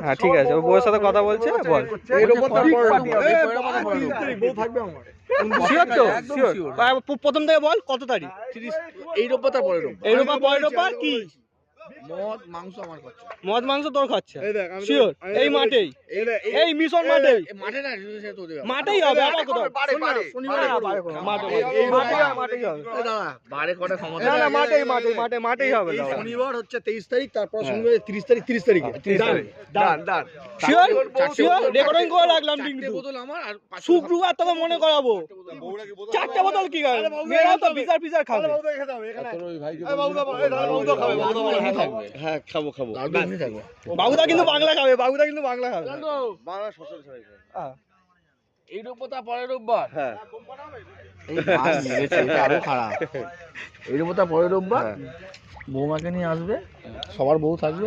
হ্যাঁ ঠিক আছে, ও বউয়ের সাথে কথা বলছে, বল। শিওর তো? শিওর? প্রথম থেকে বল কত তারিখ? এই রোববার তার পরের রোববার। এই রোববার পরের রোববার কি? মদ মাংস আমার খরচা। মদ মাংস তোর খরচা? শিওর? এই মাঠেই, এই মিশন মাঠেই? মাঠে না, মাঠেই হবে আবার কোথাও? মাঠেই হবে। বারে কটা ক্ষমতা? না না, মাঠেই হবে। শনিবার হচ্ছে 23 তারিখ, তারপর শনিবার 30 তারিখে। শিওর? শিওর? রেকর্ডিং করে রাখলাম কিন্তু। বোতল আমার আর শুক্রবার তোকে মনে করাবো। 4টে বোতল কি খাবে? মেয়েরাও তো পিজার খাবে। হ্যাঁ খাবো। বাবুদা কিন্তু বাংলা খাবে, এই রোববার তার পরের রোববার। হ্যাঁ। আরো খারাপ। এই রোববার তার পরের রোববার বৌমাকে নিয়ে আসবে, সবার বউ থাকবে।